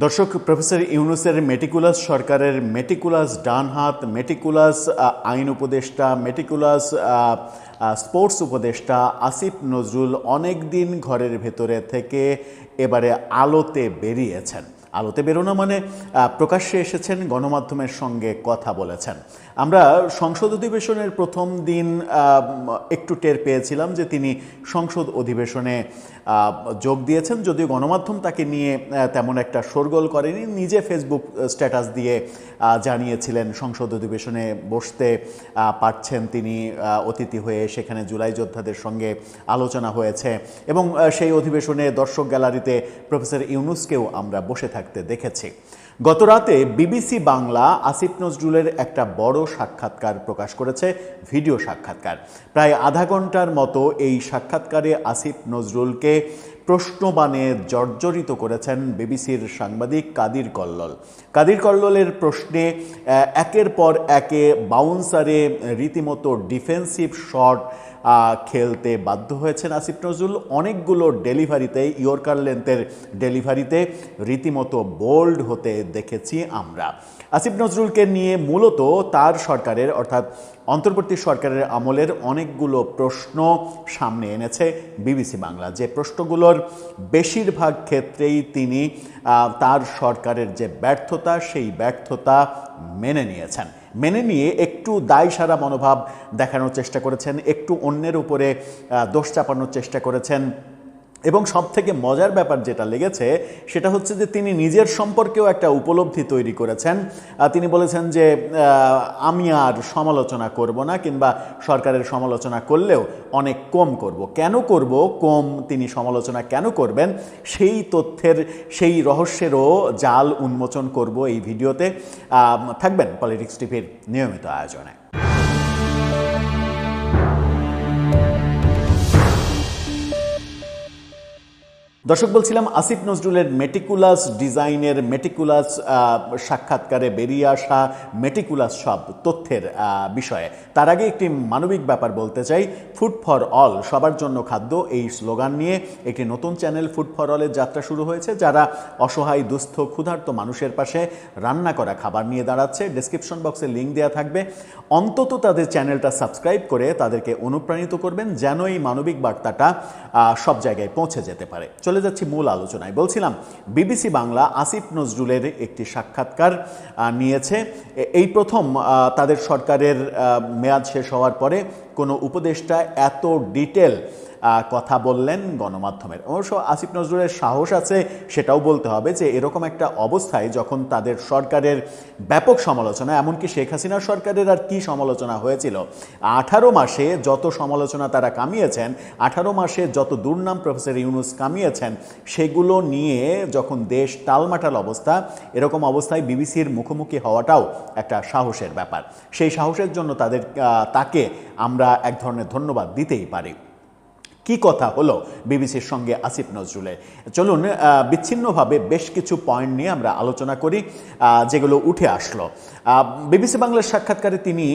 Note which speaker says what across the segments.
Speaker 1: দর্শক, professor ইউনূসের meticulous সরকারের meticulous ডান হাত, মেটিকুলাস আইন উপদেষ্টা, মেটিকুলাস স্পোর্টস উপদেষ্টা আসিফ নজরুল অনেক দিন ঘরের ভেতরে থেকে এবারে আলোতে বেরিয়েছেন। আলোতে বেরোনো মানে প্রকাশ্যে এসেছেন, গণমাধ্যমের সঙ্গে কথা বলেছেন। আমরা সংসদ অধিবেশনের প্রথম দিন একটু টের পেয়েছিলাম যে তিনি সংসদ অধিবেশনে যোগ দিয়েছেন, যদিও গণমাধ্যম তাকে নিয়ে তেমন একটা শোরগোল করেনি। নিজে ফেসবুক স্ট্যাটাস দিয়ে জানিয়েছিলেন সংসদ অধিবেশনে বসতে পারছেন তিনি অতিথি হয়ে। সেখানে জুলাই যোদ্ধাদের সঙ্গে আলোচনা হয়েছে এবং সেই অধিবেশনে দর্শক গ্যালারিতে প্রফেসর ইউনূসকেও আমরা বসে থাকতে দেখেছি। গতরাতে বিবিসি বাংলা আসিফ নজরুলের একটা বড় সাক্ষাৎকার প্রকাশ করেছে, ভিডিও সাক্ষাৎকার। প্রায় আধা ঘন্টার মতো এই সাক্ষাৎকারে আসিফ নজরুলকে প্রশ্নবাণে জর্জরিত করেছেন বিবিসির সাংবাদিক কাদির কল্লোল। কাদির কল্লোলের প্রশ্নে একের পর একে বাউন্সারে রীতিমতো ডিফেন্সিভ শট খেলতে বাধ্য হয়েছেন আসিফ নজরুল। অনেকগুলো ডেলিভারিতে, ইয়র্কার লেন্থের ডেলিভারিতে রীতিমতো বোল্ড হতে দেখেছি আমরা। আসিফ নজরুলকে নিয়ে মূলত তার সরকারের অর্থাৎ অন্তর্বর্তী সরকারের আমলের অনেকগুলো প্রশ্ন সামনে এনেছে বিবিসি বাংলা, যে প্রশ্নগুলোর বেশিরভাগ ক্ষেত্রেই তিনি তার সরকারের যে ব্যর্থতা, সেই ব্যর্থতা মেনে নিয়েছেন। মেনে নিয়ে একটু দায়সারা মনোভাব দেখানোর চেষ্টা করেছেন, একটু অন্যের উপরে দোষ চাপানোর চেষ্টা করেছেন। এবং সবথেকে মজার ব্যাপার যেটা লেগেছে সেটা হচ্ছে যে তিনি নিজের সম্পর্কেও একটা উপলব্ধি তৈরি করেছেন। তিনি বলেছেন যে আমি আর সমালোচনা করব না, কিংবা সরকারের সমালোচনা করলেও অনেক কম করব। কেন করব, কম তিনি সমালোচনা কেন করবেন, সেই তথ্যের, সেই রহস্যেরও জাল উন্মোচন করব এই ভিডিওতে। থাকবেন পলিটিক্স টিভির নিয়মিত আয়োজনে। দর্শক, বলছিলাম আসিফ নজরুলের মেটিকুলাস ডিজাইনের, মেটিকুলাস সাক্ষাৎকারে বেরিয়ে আসা মেটিকুলাস সব তথ্যের বিষয়ে। তার আগে একটি মানবিক ব্যাপার বলতে চাই। ফুড ফর অল, সবার জন্য খাদ্য, এই স্লোগান নিয়ে একটি নতুন চ্যানেল ফুড ফর অলের যাত্রা শুরু হয়েছে, যারা অসহায়, দুস্থ, ক্ষুধার্ত মানুষের পাশে রান্না করা খাবার নিয়ে দাঁড়াচ্ছে। ডেসক্রিপশন বক্সে লিঙ্ক দেওয়া থাকবে। অন্তত তাদের চ্যানেলটা সাবস্ক্রাইব করে তাদেরকে অনুপ্রাণিত করবেন, যেন এই মানবিক বার্তাটা সব জায়গায় পৌঁছে যেতে পারে। চলে যাচ্ছি মূল আলোচনায়। বলছিলাম বিবিসি বাংলা আসিফ নজরুলের একটি সাক্ষাৎকার নিয়েছে। এই প্রথম তাদের সরকারের মেয়াদ শেষ হওয়ার পরে কোনো উপদেষ্টা এত ডিটেল কথা বললেন গণমাধ্যমের। অবশ্য আসিফ নজরুলের সাহস আছে, সেটাও বলতে হবে, যে এরকম একটা অবস্থায় যখন তাদের সরকারের ব্যাপক সমালোচনা, এমনকি শেখ হাসিনার সরকারের আর কি সমালোচনা হয়েছিল, 18 মাসে যত সমালোচনা তারা কামিয়েছেন, 18 মাসে যত দুর্নাম প্রফেসর ইউনূস কামিয়েছেন, সেগুলো নিয়ে যখন দেশ টালমাটাল অবস্থা, এরকম অবস্থায় বিবিসির মুখোমুখি হওয়াটাও একটা সাহসের ব্যাপার। সেই সাহসের জন্য তাকে আমরা এক ধরনের ধন্যবাদ দিতেই পারি। কি কথা হলো বিবিসির সঙ্গে আসিফ নজরুলের, চলুন বিচ্ছিন্নভাবে বেশ কিছু পয়েন্ট নিয়ে আমরা আলোচনা করি যেগুলো উঠে আসলো। বিবিসি বাংলার সাক্ষাৎকারে তিনি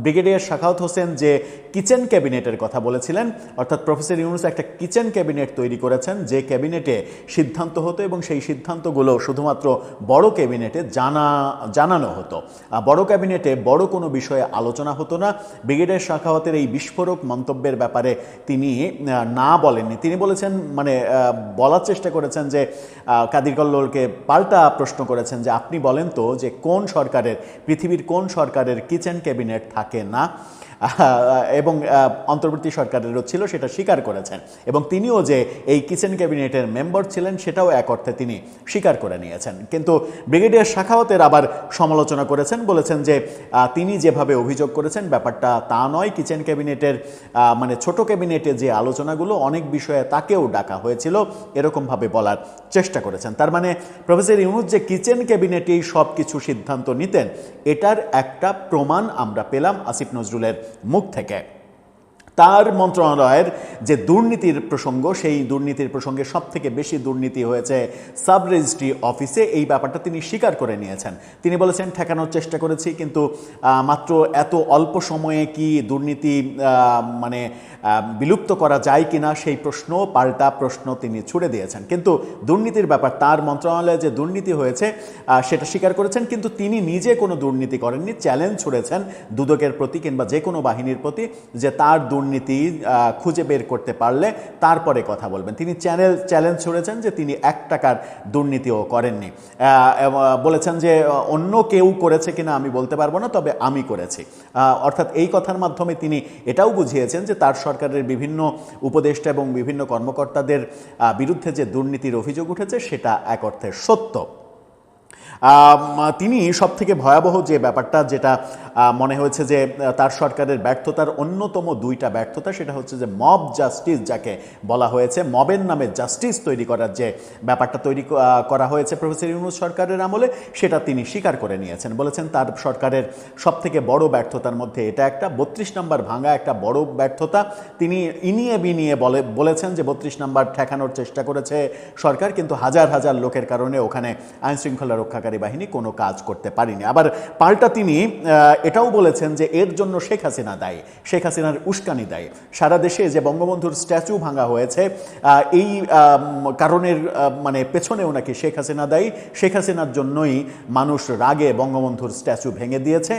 Speaker 1: ব্রিগেডিয়ার সাখাওয়াত হোসেন যে কিচেন ক্যাবিনেটের কথা বলেছিলেন, অর্থাৎ প্রফেসর ইউনূস একটা কিচেন ক্যাবিনেট তৈরি করেছেন, যে ক্যাবিনেটে সিদ্ধান্ত হতো এবং সেই সিদ্ধান্তগুলো শুধুমাত্র বড় ক্যাবিনেটে জানানো হতো। বড় ক্যাবিনেটে বড় কোনো বিষয়ে আলোচনা হতো না। ব্রিগেডিয়ার সাখাওয়াতের এই বিস্ফোরক মন্তব্যের ব্যাপারে তিনি না বলেননি। তিনি বলেছেন, মানে বলার চেষ্টা করেছেন যে কাদির কল্লোলকে পাল্টা প্রশ্ন করেছেন যে আপনি বলেন তো যে কোন সরকারের, পৃথিবীর কোন সরকারের কিচেন ক্যাবিনেট থাকে না, এবং অন্তর্বর্তী সরকারেরও ছিল, সেটা স্বীকার করেছেন। এবং তিনিও যে এই কিচেন ক্যাবিনেটের মেম্বার ছিলেন, সেটাও এক অর্থে তিনি স্বীকার করে নিয়েছেন। কিন্তু ব্রিগেডিয়ার সাখাওয়াতের আবার সমালোচনা করেছেন, বলেছেন যে তিনি যেভাবে অভিযোগ করেছেন ব্যাপারটা তা নয়। কিচেন ক্যাবিনেটের মানে ছোট ক্যাবিনেটে যে আলোচনাগুলো, অনেক বিষয়ে তাকেও ডাকা হয়েছিল, এরকমভাবে বলার চেষ্টা করেছেন। তার মানে প্রফেসর ইউনূস যে কিচেন ক্যাবিনেটেই সব কিছু সিদ্ধান্ত নিতেন, এটার একটা প্রমাণ আমরা পেলাম আসিফ নজরুলের মুখ থেকে। তার মন্ত্রণালয়ের যে দুর্নীতির প্রসঙ্গ, সেই দুর্নীতির প্রসঙ্গে সবথেকে বেশি দুর্নীতি হয়েছে সাব রেজিস্ট্রি অফিসে। এই ব্যাপারটা তিনি স্বীকার করে নিয়েছেন। তিনি বলেছেন, ঠেকানোর চেষ্টা করেছি, কিন্তু মাত্র এত অল্প সময়ে কি দুর্নীতি মানে বিলুপ্ত করা যায় কিনা সেই প্রশ্ন, পাল্টা প্রশ্ন তিনি ছুড়ে দিয়েছেন। কিন্তু দুর্নীতির ব্যাপার, তার মন্ত্রণালয়ে যে দুর্নীতি হয়েছে সেটা স্বীকার করেছেন, কিন্তু তিনি নিজে কোনো দুর্নীতি করেননি। চ্যালেঞ্জ ছুড়েছেন দুদকের প্রতি কিংবা যে কোনো বাহিনীর প্রতি যে তার দুর্নীতি খুঁজে বের করতে পারলে তারপরে কথা বলবেন। তিনি চ্যালেঞ্জ ছুড়েছেন যে তিনি 1 টাকার দুর্নীতিও করেননি। বলেছেন যে অন্য কেউ করেছে কিনা আমি বলতে পারবো না, তবে আমি করেছি। অর্থাৎ এই কথার মাধ্যমে তিনি এটাও বুঝিয়েছেন যে তার সরকারের বিভিন্ন উপদেষ্টা এবং বিভিন্ন কর্মকর্তাদের বিরুদ্ধে যে দুর্নীতির অভিযোগ উঠেছে সেটা এক অর্থে সত্য। তিনি সবথেকে ভয়াবহ যে ব্যাপারটা যেটা মনে হয়েছে যে তার সরকারের ব্যর্থতার অন্যতম 2টা ব্যর্থতা, সেটা হচ্ছে যে মব জাস্টিস যাকে বলা হয়েছে, মবের নামে জাস্টিস তৈরি করার যে ব্যাপারটা তৈরি করা হয়েছে প্রফেসর ইউনূস সরকারের আমলে, সেটা তিনি স্বীকার করে নিয়েছেন। বলেছেন তার সরকারের সবথেকে বড় ব্যর্থতার মধ্যে এটা একটা। 32 নম্বর ভাঙা একটা বড় ব্যর্থতা। তিনি ইনিয়ে বিনিয়ে বলেছেন যে 32 নম্বর ঠেকানোর চেষ্টা করেছে সরকার, কিন্তু হাজার হাজার লোকের কারণে ওখানে আইনশৃঙ্খলা রক্ষাকারী বাহিনী কোনো কাজ করতে পারেনি। আবার পাল্টা তিনি এটাও বলেছেন যে এর জন্য শেখ হাসিনা দায়ী, শেখ হাসিনার উস্কানি দায়ী। সারা দেশে যে বঙ্গবন্ধুর স্ট্যাচু ভাঙা হয়েছে এই কারণের মানে পেছনেও নাকি শেখ হাসিনা দায়ী। শেখ হাসিনার জন্যই মানুষ রাগে বঙ্গবন্ধুর স্ট্যাচু ভেঙে দিয়েছে।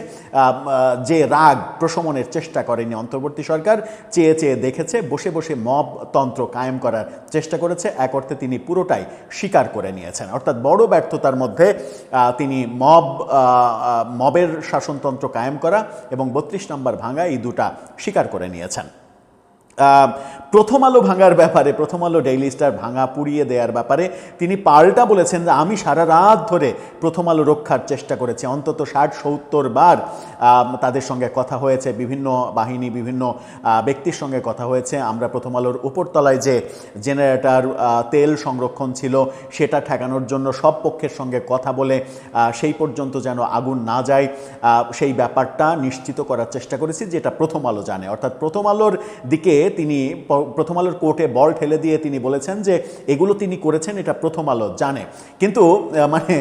Speaker 1: যে রাগ প্রশমনের চেষ্টা করেনি অন্তর্বর্তী সরকার, চেয়ে চেয়ে দেখেছে, বসে বসে মব তন্ত্র কায়েম করার চেষ্টা করেছে। এক অর্থে তিনি পুরোটাই স্বীকার করে নিয়েছেন। অর্থাৎ বড় ব্যর্থতার মধ্যে তিনি মবের শাসনতন্ত্র কায়েম করা এবং 32 নম্বর ভাঙা, এই 2টা স্বীকার করে নিয়েছেন। প্রথম আলো ভাঙার ব্যাপারে, প্রথম আলো ডেইলি স্টার ভাঙা পুড়িয়ে দেওয়ার ব্যাপারে তিনি পাল্টা বলেছেন যে আমি সারা রাত ধরে প্রথম আলো রক্ষার চেষ্টা করেছি, অন্তত 60-70 বার তাদের সঙ্গে কথা হয়েছে, বিভিন্ন বাহিনী বিভিন্ন ব্যক্তির সঙ্গে কথা হয়েছে। আমরা প্রথম আলোর উপরতলায় যে জেনারেটর তেল সংরক্ষণ ছিল সেটা ঠেকানোর জন্য সব পক্ষের সঙ্গে কথা বলে সেই পর্যন্ত যেন আগুন না যায় সেই ব্যাপারটা নিশ্চিত করার চেষ্টা করেছি, যেটা প্রথম আলো জানে। অর্থাৎ প্রথম আলোর দিকে তিনি, প্রথম আলোর কোর্টে বল ঠেলে দিয়ে তিনি বলেছেন যে এগুলো তিনি করেছেন, এটা প্রথম আলো জানে। কিন্তু মানে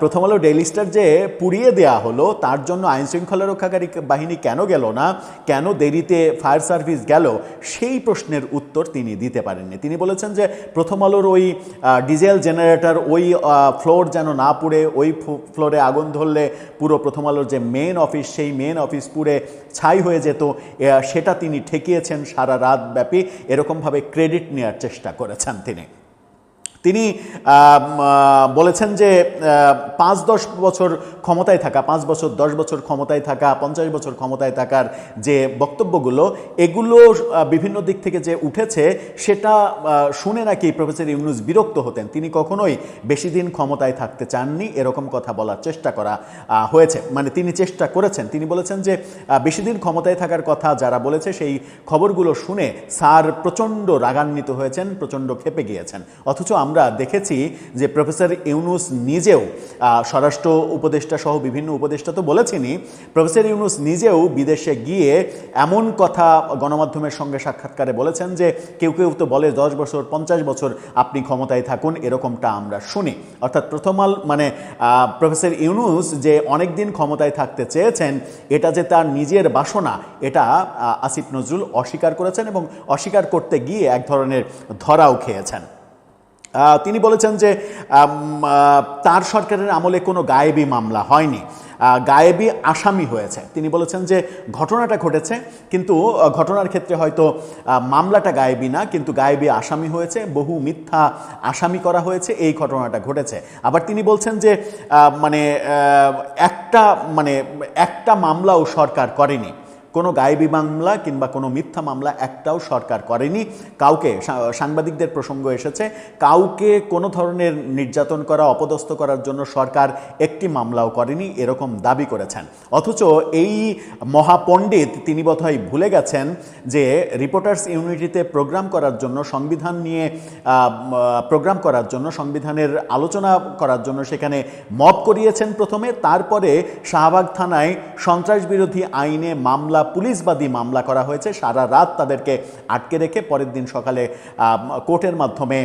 Speaker 1: প্রথম আলো ডেইলি স্টার যে পুড়িয়ে দেয়া হলো, তার জন্য আইনশৃঙ্খলা রক্ষাকারী বাহিনী কেন গেল না, কেন দেরিতে ফায়ার সার্ভিস গেল, সেই প্রশ্নের উত্তর তিনি দিতে পারেননি। তিনি বলেছেন যে প্রথম আলোর ওই ডিজেল জেনারেটর, ওই ফ্লোর যেন না পুড়ে, ওই ফ্লোরে আগুন ধরলে পুরো প্রথম আলোর যে মেন অফিস, সেই মেন অফিস পুড়ে ছাই হয়ে যেত, সেটা তিনি ঠেকিয়েছেন সারা রাত ব্যাপী। এরকমভাবে ক্রেডিট নেওয়ার চেষ্টা করেছেন তিনি। তিনি বলেছেন যে 5-10 বছর ক্ষমতায় থাকা, 5 বছর 10 বছর ক্ষমতায় থাকা, 50 বছর ক্ষমতায় থাকার যে বক্তব্যগুলো, এগুলো বিভিন্ন দিক থেকে যে উঠেছে সেটা শুনে নাকি প্রফেসর ইউনূস বিরক্ত হতেন। তিনি কখনোই বেশি দিন ক্ষমতায় থাকতে চাননি, এরকম কথা বলার চেষ্টা করা হয়েছে, মানে তিনি চেষ্টা করেছেন। তিনি বলেছেন যে বেশি দিন ক্ষমতায় থাকার কথা যারা বলেছে সেই খবরগুলো শুনে স্যার প্রচণ্ড রাগান্বিত হয়েছেন, প্রচণ্ড ক্ষেপে গিয়েছেন। অথচ আমরা দেখেছি যে প্রফেসর ইউনূস নিজেও, স্বরাষ্ট্র উপদেষ্টা সহ বিভিন্ন উপদেষ্টা তো বলেছেনই, প্রফেসর ইউনূস নিজেও বিদেশে গিয়ে এমন কথা গণমাধ্যমের সঙ্গে সাক্ষাৎকারে বলেছেন যে কেউ কেউ তো বলে 10 বছর 50 বছর আপনি ক্ষমতায় থাকুন, এরকমটা আমরা শুনি। অর্থাৎ মানে প্রফেসর ইউনূস যে অনেক দিন ক্ষমতায় থাকতে চেয়েছেন, এটা যে তার নিজের বাসনা, এটা আসিফ নজরুল অস্বীকার করেছেন এবং অস্বীকার করতে গিয়ে এক ধরনের ধরাও খেয়েছেন। তিনি বলেছেন যে তার সরকারের আমলে কোনো গায়েবী মামলা হয়নি, গায়েবী আসামি হয়েছে। তিনি বলেছেন যে ঘটনাটা ঘটেছে, কিন্তু ঘটনার ক্ষেত্রে হয়তো মামলাটা গায়েবী না, কিন্তু গায়েবী আসামি হয়েছে, বহু মিথ্যা আসামি করা হয়েছে, এই ঘটনাটা ঘটেছে। আবার তিনি বলছেন যে একটা মামলাও সরকার করেনি, কোনো গায়েবী মামলা কিংবা কোনো মিথ্যা মামলা একটাও সরকার করেনি। কাউকে, সাংবাদিকদের প্রসঙ্গ এসেছে, কাউকে কোনো ধরনের নির্যাতন করা, অপদস্থ করার জন্য সরকার একটি মামলাও করেনি, এরকম দাবি করেছেন। অথচ এই মহাপণ্ডিত তিনি বোধহয় ভুলে গেছেন যে রিপোর্টার্স ইউনিটিতে প্রোগ্রাম করার জন্য, সংবিধান নিয়ে প্রোগ্রাম করার জন্য, সংবিধানের আলোচনা করার জন্য সেখানে মব করিয়েছেন প্রথমে, তারপরে শাহবাগ থানায় সন্ত্রাস বিরোধী আইনে মামলা মামলা পুলিশবাদী মামলা করা হয়েছে, সারা রাত তাদেরকে আটকে রেখে পরের দিন সকালে কোর্টের মাধ্যমে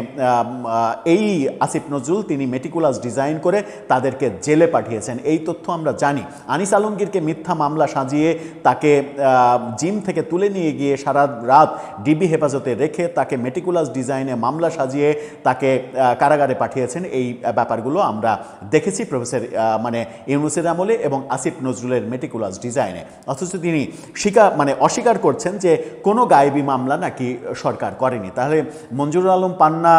Speaker 1: এই আসিফ নজরুল তিনি মেটিকুলাস ডিজাইন করে তাদেরকে জেলে পাঠিয়েছেন। এই তথ্য আমরা জানি। আনিস আলমগীরকে মিথ্যা মামলা সাজিয়ে তাকে জিম থেকে তুলে নিয়ে গিয়ে সারা রাত ডিবি হেফাজতে রেখে তাকে মেটিকুলাস ডিজাইনে মামলা সাজিয়ে তাকে কারাগারে পাঠিয়েছেন। এই ব্যাপারগুলো আমরা দেখেছি প্রফেসর ইউনূসের আমলে এবং আসিফ নজরুলের মেটিকুলাস ডিজাইনে। অথচ তিনি অস্বীকার করছেন যে কোনো গায়েবী মামলা নাকি সরকার করেনি। তাহলে মঞ্জুরুল আলম পান্না,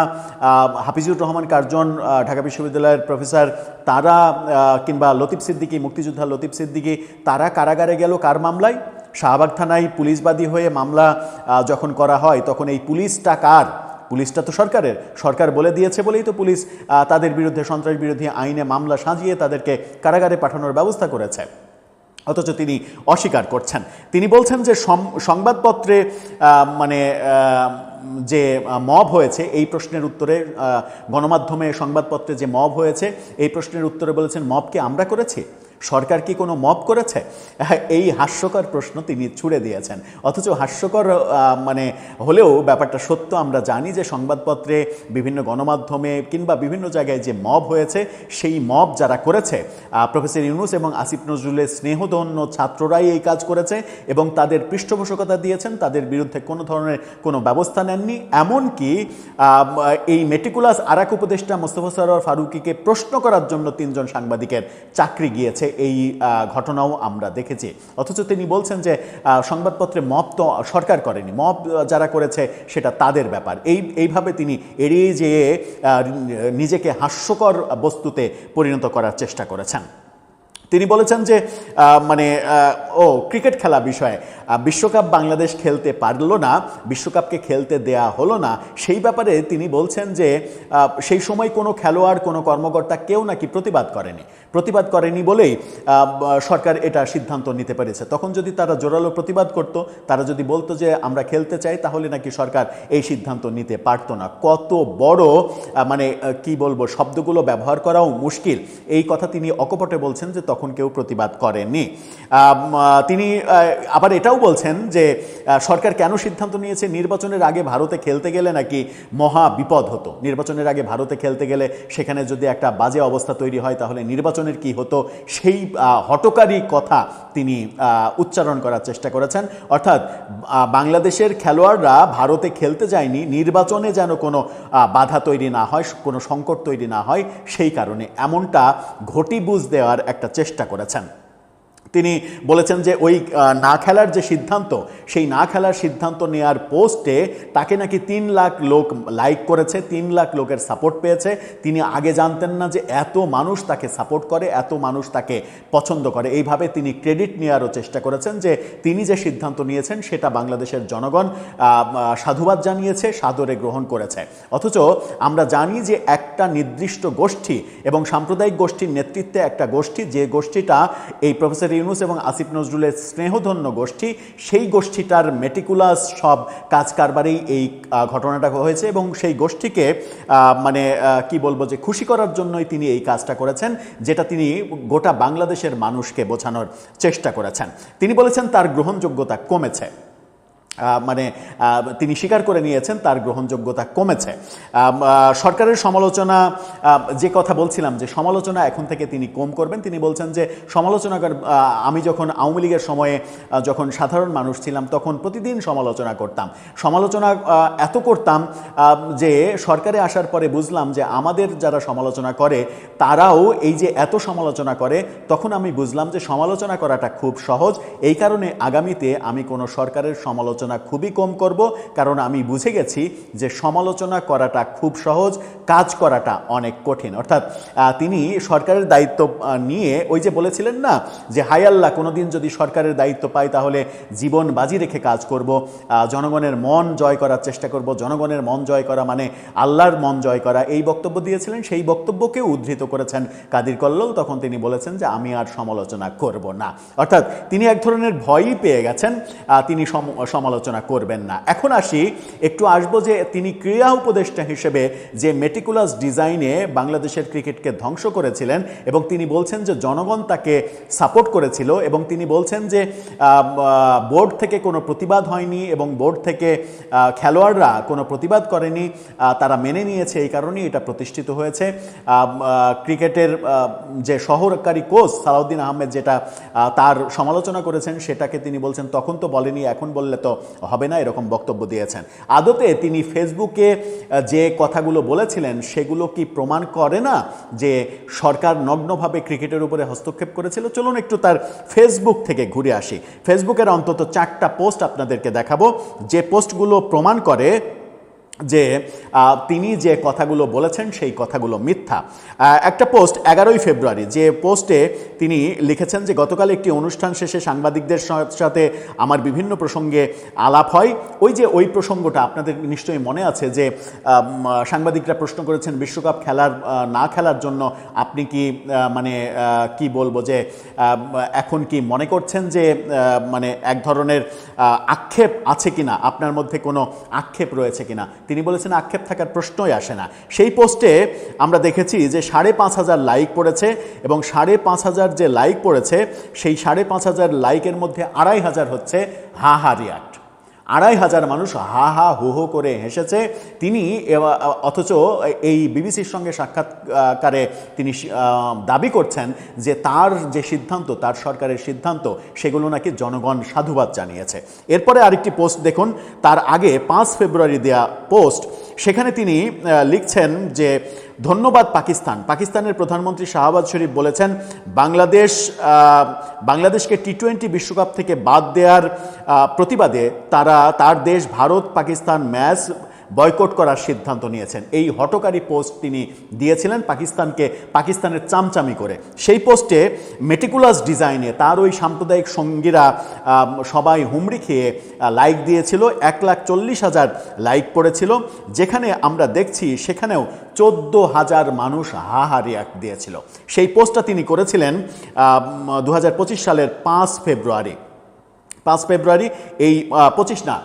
Speaker 1: হাফিজুর রহমান কার্জন, ঢাকা বিশ্ববিদ্যালয়ের প্রফেসর, তারা কিংবা লতিফ সিদ্দিকী, মুক্তিযোদ্ধা লতিফ সিদ্দিকী, তারা কারাগারে গেল কার মামলায়? শাহবাগ থানায় পুলিশবাদী হয়ে মামলা যখন করা হয় তখন এই পুলিশটা কার? পুলিশটা তো সরকারের। সরকার বলে দিয়েছে বলেই তো পুলিশ তাদের বিরুদ্ধে সন্ত্রাস বিরোধী আইনে মামলা সাজিয়ে তাদেরকে কারাগারে পাঠানোর ব্যবস্থা করেছে। অথচ তিনি অস্বীকার করছেন। তিনি বলছেন যে সংবাদপত্রে যে মব হয়েছে এই প্রশ্নের উত্তরে, গণমাধ্যমে সংবাদপত্রে যে মব হয়েছে এই প্রশ্নের উত্তরে বলেছেন, মবকে আমরা করেছি? সরকার কি কোনো মব করেছে? এই হাস্যকর প্রশ্ন তিনি ছুড়ে দিয়েছেন। অথচ হাস্যকর হলেও ব্যাপারটা সত্য। আমরা জানি যে সংবাদপত্রে, বিভিন্ন গণমাধ্যমে কিংবা বিভিন্ন জায়গায় যে মব হয়েছে সেই মব যারা করেছে প্রফেসর ইউনূস এবং আসিফ নজরুলের স্নেহধন্য ছাত্ররাই এই কাজ করেছে এবং তাদের পৃষ্ঠপোষকতা দিয়েছেন, তাদের বিরুদ্ধে কোনো ধরনের কোনো ব্যবস্থা নেননি। এমনকি এই মেটিকুলাস আরাক উপদেষ্টা মোস্তফা সরোয়ার ফারুকীকে প্রশ্ন করার জন্য 3 জন সাংবাদিকের চাকরি গিয়েছে। এই ঘটনাও আমরা দেখেছি। অথচ তিনি বলছেন যে সংবাদপত্রে মব তো সরকার করেনি, মব যারা করেছে সেটা তাদের ব্যাপার। এইভাবে তিনি এড়িয়ে যেয়ে নিজেকে হাস্যকর বস্তুতে পরিণত করার চেষ্টা করেছেন। তিনি বলেছেন যে ক্রিকেট খেলা বিষয়ে বিশ্বকাপ বাংলাদেশ খেলতে পারলো না, বিশ্বকাপকে খেলতে দেয়া হলো না, সেই ব্যাপারে তিনি বলছেন যে সেই সময় কোনো খেলোয়াড়, কোনো কর্মকর্তা কেউ নাকি প্রতিবাদ করেনি বলেই সরকার এটা সিদ্ধান্ত নিতে পেরেছে। তখন যদি তারা জোরালো প্রতিবাদ করত, তারা যদি বলতো যে আমরা খেলতে চাই, তাহলে নাকি সরকার এই সিদ্ধান্ত নিতে পারতো না। কত বড় কি বলবো, শব্দগুলো ব্যবহার করাও মুশকিল। এই কথা তিনি অকপটে বলছেন যে তখন কেউ প্রতিবাদ করেনি। তিনি আবার এটাও বলছেন যে সরকার কেন সিদ্ধান্ত নিয়েছে, নির্বাচনের আগে ভারতে খেলতে গেলে নাকি মহা বিপদ হতো। নির্বাচনের আগে ভারতে খেলতে গেলে সেখানে যদি একটা বাজে অবস্থা তৈরি হয় তাহলে নির্বাচনের কি হতো, সেই হঠকারী কথা তিনি উচ্চারণ করার চেষ্টা করেছেন। অর্থাৎ বাংলাদেশের খেলোয়াড়রা ভারতে খেলতে যায়নি নির্বাচনে যেন কোনো বাধা তৈরি না হয়, কোনো সংকট তৈরি না হয়, সেই কারণে এমনটা ঘটি বুঝ দেওয়ার একটা চেষ্টা করেছেন। তিনি বলেছেন যে ওই না খেলার যে সিদ্ধান্ত, সেই না খেলার সিদ্ধান্ত নেওয়ার পোস্টে তাকে নাকি 3 লাখ লোক লাইক করেছে, 3 লাখ লোকের সাপোর্ট পেয়েছে। তিনি আগে জানতেন না যে এত মানুষ তাকে সাপোর্ট করে, এত মানুষ তাকে পছন্দ করে। এইভাবে তিনি ক্রেডিট নেওয়ারও চেষ্টা করেছেন যে তিনি যে সিদ্ধান্ত নিয়েছেন সেটা বাংলাদেশের জনগণ সাধুবাদ জানিয়েছে, সাদরে গ্রহণ করেছে। অথচ আমরা জানি যে একটা নির্দিষ্ট গোষ্ঠী এবং সাম্প্রদায়িক গোষ্ঠীর নেতৃত্বে একটা গোষ্ঠী, যে গোষ্ঠীটা এই প্রফেসর ইউনূস এবং আসিফ নজরুলের স্নেহধন্য গোষ্ঠী, সেই গোষ্ঠীটার মেটিকুলাস সব কাজ কারবারেই এই ঘটনাটা হয়েছে এবং সেই গোষ্ঠীকে কি বলবো যে খুশি করার জন্যই তিনি এই কাজটা করেছেন, যেটা তিনি গোটা বাংলাদেশের মানুষকে বোঝানোর চেষ্টা করেছেন। তিনি বলেছেন তার গ্রহণযোগ্যতা কমেছে, তিনি স্বীকার করে নিয়েছেন তার গ্রহণযোগ্যতা কমেছে। সরকারের সমালোচনা, যে কথা বলছিলাম যে সমালোচনা এখন থেকে তিনি কম করবেন, তিনি বলছেন যে আমি যখন আওয়ামী লীগের সময়ে যখন সাধারণ মানুষ ছিলাম তখন প্রতিদিন সমালোচনা করতাম, এত করতাম যে সরকারে আসার পরে বুঝলাম যে আমাদের যারা সমালোচনা করে তারাও এই যে এত সমালোচনা করে, তখন আমি বুঝলাম যে সমালোচনা করাটা খুব সহজ। এই কারণে আগামীতে আমি কোনো সরকারের সমালোচনা খুবই কম করব, কারণ আমি বুঝে গেছি যে সমালোচনা করাটা খুব সহজ, কাজ করাটা অনেক কঠিন। অর্থাৎ তিনি সরকারের দায়িত্ব নিয়ে ওই যে বলেছিলেন না যে হাই আল্লাহ, কোনোদিন যদি সরকারের দায়িত্ব পাই তাহলে জীবন বাজি রেখে কাজ করব, জনগণের মন জয় করার চেষ্টা করব। জনগণের মন জয় করা মানে আল্লাহর মন জয় করা, এই বক্তব্য দিয়েছিলেন। সেই বক্তব্যকে উদ্ধৃত করেছেন কাদির কল্লোল। তখন তিনি বলেছেন যে আমি আর সমালোচনা করব না। অর্থাৎ তিনি এক ধরনের ভয়ই পেয়ে গেছেন, তিনি সমালোচনা সমালোচনা করবেন না। এখন একটু আসবো যে তিনি ক্রীড়া উপদেষ্টা হিসেবে যে মেটিকুলাস ডিজাইনে বাংলাদেশের ক্রিকেটকে ধ্বংস করেছিলেন এবং তিনি বলছেন যে জনগণ তাকে সাপোর্ট করেছিল এবং তিনি বলছেন যে বোর্ড থেকে কোনো প্রতিবাদ হয়নি এবং বোর্ড থেকে খেলোয়াড়রা কোনো প্রতিবাদ করেনি, তারা মেনে নিয়েছে, এই কারণেই এটা প্রতিষ্ঠিত হয়েছে। ক্রিকেটের যে সহকারী কোচ সালাউদ্দিন আহমেদ যেটা তার সমালোচনা করেছেন সেটাকে তিনি বলছেন তখন তো বলেনি, এখন বললে তো হবে না, এরকম বক্তব্য দিয়েছেন। আদতে তিনি ফেসবুকে যে কথাগুলো বলেছিলেন সেগুলো কি প্রমাণ করে না যে সরকার নগ্নভাবে ক্রিকেটের উপরে হস্তক্ষেপ করেছিল? চলুন একটু তার ফেসবুক থেকে ঘুরে আসি। ফেসবুকের অন্তত 4টা পোস্ট আপনাদেরকে দেখাবো যে পোস্টগুলো প্রমাণ করে যে তিনি যে কথাগুলো বলেছেন সেই কথাগুলো মিথ্যা। একটা পোস্ট 11ই ফেব্রুয়ারি, যে পোস্টে তিনি লিখেছেন যে গতকাল একটি অনুষ্ঠান শেষে সাংবাদিকদের সাথে আমার বিভিন্ন প্রসঙ্গে আলাপ হয়। ওই প্রসঙ্গটা আপনাদের নিশ্চয়ই মনে আছে যে সাংবাদিকরা প্রশ্ন করেছেন বিশ্বকাপ না খেলার জন্য আপনি কি কি বলবো যে এখন কি মনে করছেন যে এক ধরনের আক্ষেপ আছে কিনা, আপনার মধ্যে কোনো আক্ষেপ রয়েছে কিনা? তিনি বলেছেন আক্ষেপ থাকার প্রশ্নই আসে না। সেই পোস্টে আমরা দেখেছি যে 5,500 লাইক পড়েছে এবং 5,500 যে লাইক পড়েছে সেই 5,500 লাইকের মধ্যে 2,500 হচ্ছে হা হা রিয়াক্ট। 2,500 মানুষ হা হা হো হো করে হেসেছে। তিনি অথচ এই বিবিসির সঙ্গে সাক্ষাৎকারে তিনি দাবি করছেন যে তার যে সিদ্ধান্ত, তার সরকারের সিদ্ধান্ত, সেগুলো নাকি জনগণ সাধুবাদ জানিয়েছে। এরপরে আরেকটি পোস্ট দেখুন, তার আগে 5 ফেব্রুয়ারি দেয়া পোস্ট, সেখানে তিনি লিখছেন যে ধন্যবাদ পাকিস্তানের প্রধানমন্ত্রী শাহবাজ শরীফ বলেছেন বাংলাদেশকে টি-20 বিশ্বকাপ থেকে বাদ দেওয়ার প্রতিবাদে তার দেশ ভারত পাকিস্তান ম্যাচ বয়কট করার সিদ্ধান্ত নিয়েছেন। এই হটকারী পোস্ট তিনি দিয়েছিলেন পাকিস্তানের চামচামি করে। সেই পোস্টে মেটিকুলাস ডিজাইনে তার ওই সাম্প্রদায়িক সঙ্গীরা সবাই হুমড়ি খেয়ে লাইক দিয়েছিল। 1,40,000 লাইক পড়েছিল। যেখানে আমরা দেখছি সেখানেও 14,000 মানুষ হা রিয়াক্ট দিয়েছিল। সেই পোস্টটা তিনি করেছিলেন 2025 সালের 5 ফেব্রুয়ারি। এই 25 না,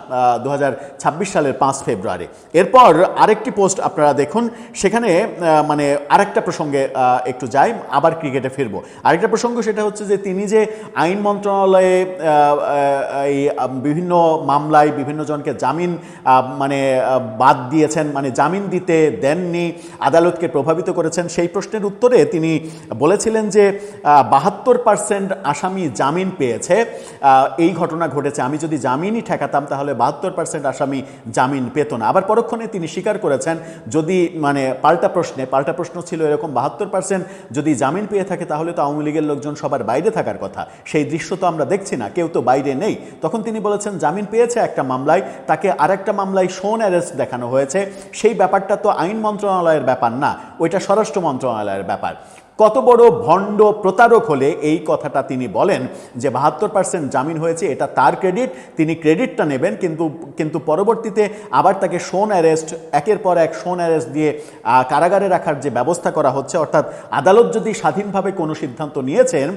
Speaker 1: 2026 সালের 5 ফেব্রুয়ারি। এরপর আরেকটি পোস্ট আপনারা দেখুন, সেখানে আরেকটা প্রসঙ্গে একটু যাই, আবার ক্রিকেটে ফিরবো। আরেকটা প্রসঙ্গ সেটা হচ্ছে যে তিনি যে আইন মন্ত্রণালয়ে এই বিভিন্ন মামলায় বিভিন্ন জনকে জামিন বাদ দিয়েছেন, জামিন দিতে দেননি, আদালতকে প্রভাবিত করেছেন, সেই প্রশ্নের উত্তরে তিনি বলেছিলেন যে 72% আসামি জামিন পেয়েছে। এই ঘটনা ঘটেছে, আমি যদি জামিনই ঠেকাতাম তাহলে 72% আসামি জামিন পেত না। আবার পরক্ষণে তিনি স্বীকার করেছেন যদি পাল্টা প্রশ্ন ছিল এরকম 72% যদি জামিন পেয়ে থাকে তাহলে তো আওয়ামী লীগের লোকজন সবার বাইরে থাকার কথা, সেই দৃশ্য তো আমরা দেখছি না, কেউ তো বাইরে নেই। তখন তিনি বলেছেন জামিন পেয়েছে একটা মামলায়, তাকে আরেকটা মামলায় শোন অ্যারেস্ট দেখানো হয়েছে, সেই ব্যাপারটা তো আইন মন্ত্রণালয়ের ব্যাপার না, ওইটা স্বরাষ্ট্র মন্ত্রণালয়ের ব্যাপার। কত বড় ভণ্ড প্রতারক হলে এই কথাটা তিনি বলেন যে 72% জামিন হয়েছে, এটা তার ক্রেডিট, তিনি ক্রেডিটটা নেবেন, কিন্তু পরবর্তীতে আবার তাকে শোন অ্যারেস্ট, একের পর এক শোন অ্যারেস্ট দিয়ে কারাগারে রাখার যে ব্যবস্থা করা হচ্ছে, অর্থাৎ আদালত যদি স্বাধীনভাবে কোনো সিদ্ধান্ত নিয়েছেন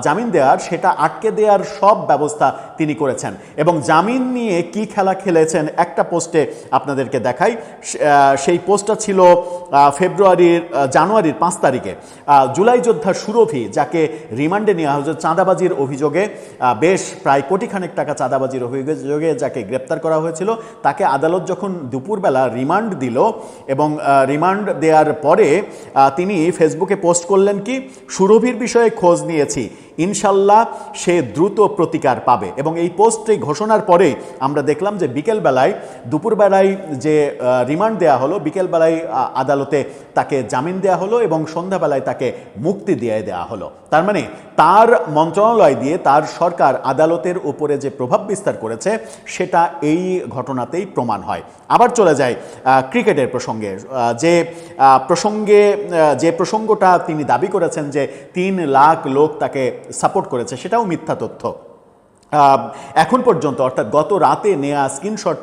Speaker 1: জামিন দেওয়ার, সেটা আটকে দেওয়ার সব ব্যবস্থা তিনি করেছেন। এবং জামিন নিয়ে কি খেলা খেলেছেন একটা পোস্টে আপনাদেরকে দেখাই। সেই পোস্টটা ছিল জানুয়ারির 5 তারিখে। জুলাই যোদ্ধা সুরভি, যাকে রিমান্ডে নেওয়া হয়েছে চাঁদাবাজির অভিযোগে, বেশ প্রায় কোটিখানেক টাকা চাঁদাবাজির অভিযোগে যাকে গ্রেপ্তার করা হয়েছিল, তাকে আদালত যখন দুপুরবেলা রিমান্ড দিল এবং রিমান্ড দেওয়ার পরে তিনি ফেসবুকে পোস্ট করলেন কি, সুরভির বিষয়ে খোঁজ নিয়েছি, ইনশাল্লাহ সে দ্রুত প্রতিকার পাবে। এবং এই পোস্টে ঘোষণার পরে আমরা দেখলাম যে দুপুরবেলায় যে রিমান্ড দেওয়া হলো, বিকেলবেলায় আদালতে তাকে জামিন দেওয়া হলো এবং সন্ধ্যাবেলায় তাকে মুক্তি দিয়ে দেওয়া হলো। তার মানে তার মন্ত্রণালয় দিয়ে তার সরকার আদালতের উপরে যে প্রভাব বিস্তার করেছে সেটা এই ঘটনাতেই প্রমাণ হয়। আবার চলে যায় ক্রিকেটের প্রসঙ্গে। যে প্রসঙ্গটা তিনি দাবি করেছেন যে 3 লাখ লোক তাকে সাপোর্ট করেছে, সেটাও মিথ্যা তথ্য। এখন পর্যন্ত অর্থাৎ গত রাতে নেওয়া স্ক্রিনশট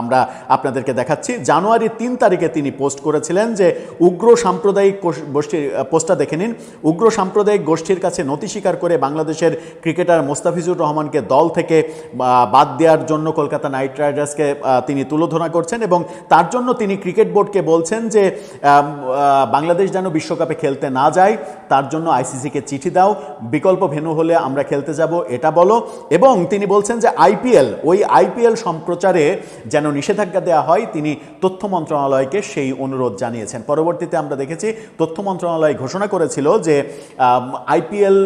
Speaker 1: আমরা আপনাদেরকে দেখাচ্ছি। জানুয়ারির 3 তারিখে তিনি পোস্ট করেছিলেন যে উগ্র সাম্প্রদায়িক গোষ্ঠীর, পোস্টটা দেখে নিন, উগ্র সাম্প্রদায়িক গোষ্ঠীর কাছে নতি স্বীকার করে বাংলাদেশের ক্রিকেটার মোস্তাফিজুর রহমানকে দল থেকে বাদ দেওয়ার জন্য কলকাতা নাইট রাইডার্সকে তিনি তুলোধনা করছেন এবং তার জন্য তিনি ক্রিকেট বোর্ডকে বলছেন যে বাংলাদেশ যেন বিশ্বকাপে খেলতে না যায় তার জন্য আইসিসিকে চিঠি দাও, বিকল্প ভেন্যু হলে আমরা খেলতে যাব এটা বলো। এবং তিনি বলছেন যে ওই আইপিএল সম্প্রচারে যেন নিষেধাজ্ঞা দেওয়া হয়, তিনি তথ্য মন্ত্রণালয়কে সেই অনুরোধ জানিয়েছেন। পরবর্তীতে আমরা দেখেছি তথ্য মন্ত্রণালয় ঘোষণা করেছিল যে আইপিএল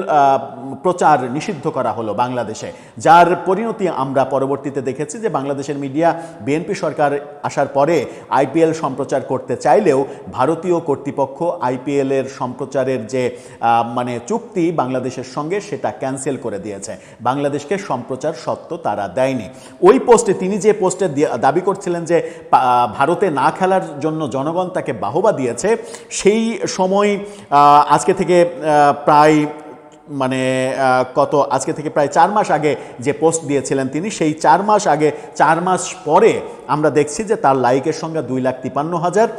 Speaker 1: প্রচার নিষিদ্ধ করা হলো বাংলাদেশে, যার পরিণতি আমরা পরবর্তীতে দেখেছি যে বাংলাদেশের মিডিয়া বিএনপি সরকার আসার পরে আইপিএল সম্প্রচার করতে চাইলেও ভারতীয় কর্তৃপক্ষ আইপিএলের সম্প্রচারের যে মানে চুক্তি বাংলাদেশের সঙ্গে সেটা ক্যান্সেল করে দিয়েছে, বাংলাদেশকে সম্প্রচার সত্ত্ব তারা দেয়নি। ওই পোস্টে তিনি যে পোস্টে দাবি করছিলেন যে ভারতে না খেলার জন্য জনগণ তাকে বাহবা দিয়েছে, সেই সময় আজকে থেকে প্রায় আজকে থেকে প্রায় 4 মাস আগে যে পোস্ট দিয়েছিলেন তিনি, সেই 4 মাস আগে 4 মাস পরে আমরা দেখছি যে তার লাইকের সংখ্যা 2,53,000,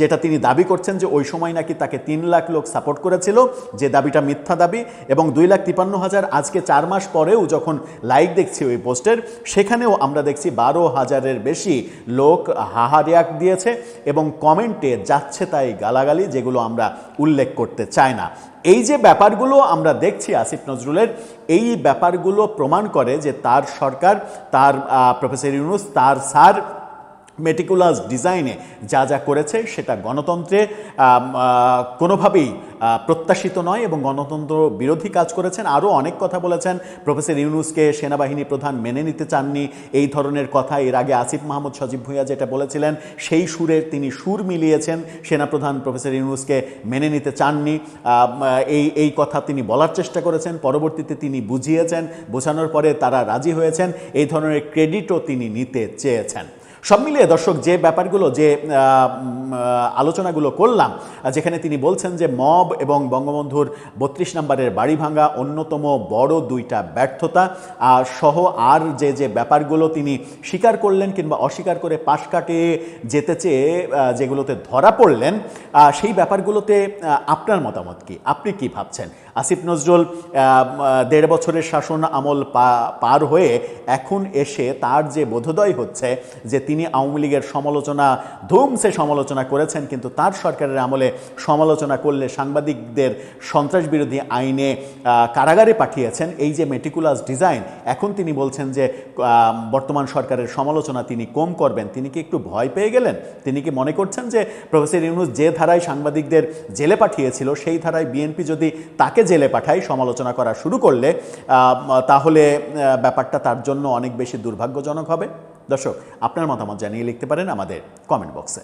Speaker 1: যেটা তিনি দাবি করছেন যে ওই সময় নাকি তাকে 3 লাখ লোক সাপোর্ট করেছিল, যে দাবিটা মিথ্যা দাবি। এবং 2,53,000 আজকে 4 মাস পরেও যখন লাইক দেখছি ওই পোস্টের, সেখানেও আমরা দেখছি 12,000-এর বেশি লোক হাহা রিয়াক্ট দিয়েছে এবং কমেন্টে যাচ্ছে তাই গালাগালি, যেগুলো আমরা উল্লেখ করতে চাই না। এই যে ব্যাপারগুলো আমরা দেখছি আসিফ নজরুলের, এই ব্যাপারগুলো প্রমাণ করে যে তার সরকার, তার প্রফেসর ইউনূস, তার স্যার মেটিকুলাস ডিজাইনে যা যা করেছে সেটা গণতন্ত্রে কোনোভাবেই প্রত্যাশিত নয় এবং গণতন্ত্র বিরোধী কাজ করেছেন। আরও অনেক কথা বলেছেন, প্রফেসর ইউনূসকে সেনাবাহিনী প্রধান মেনে নিতে চাননি, এই ধরনের কথা এর আগে আসিফ মাহমুদ সজীব ভুঁইয়া যেটা বলেছিলেন সেই সুরের তিনি সুর মিলিয়েছেন, সেনাপ্রধান প্রফেসর ইউনূসকে মেনে নিতে চাননি, এই কথা তিনি বলার চেষ্টা করেছেন, পরবর্তীতে তিনি বুঝিয়েছেন, বোঝানোর পরে তারা রাজি হয়েছেন, এই ধরনের ক্রেডিটও তিনি নিতে চেয়েছেন। সব মিলিয়ে দর্শক যে ব্যাপারগুলো, যে আলোচনাগুলো করলাম, যেখানে তিনি বলছেন যে মব এবং বঙ্গবন্ধুর 32 নম্বরের বাড়ি ভাঙা অন্যতম বড় 2টা ব্যর্থতা সহ আর যে ব্যাপারগুলো তিনি স্বীকার করলেন কিংবা অস্বীকার করে পাশ কাটিয়ে যেতে চেয়ে যেগুলোতে ধরা পড়লেন, সেই ব্যাপারগুলোতে আপনার মতামত কি? আপনি কি ভাবছেন? আসিফ নজরুল 1.5 বছরের শাসন আমল পার হয়ে এখন এসে তার যে বোধোদয় হচ্ছে যে তিনি আওয়ামী লীগের সমালোচনা ধুমসে সমালোচনা করেছেন, কিন্তু তার সরকারের আমলে সমালোচনা করলে সাংবাদিকদের সন্ত্রাস বিরোধী আইনে কারাগারে পাঠিয়েছেন, এই যে মেটিকুলাস ডিজাইন, এখন তিনি বলছেন যে বর্তমান সরকারের সমালোচনা তিনি কম করবেন। তিনি কি একটু ভয় পেয়ে গেলেন? তিনি কি মনে করছেন যে প্রফেসর ইউনূস যে ধারায় সাংবাদিকদের জেলে পাঠিয়েছিল সেই ধারায় বিএনপি যদি তাকে জেলে পাঠায় সমালোচনা করা শুরু করলে তাহলে ব্যাপারটা তার জন্য অনেক বেশি দুর্ভাগ্যজনক হবে? দর্শক, আপনার মতামত জানিয়ে লিখতে পারেন আমাদের কমেন্ট বক্সে।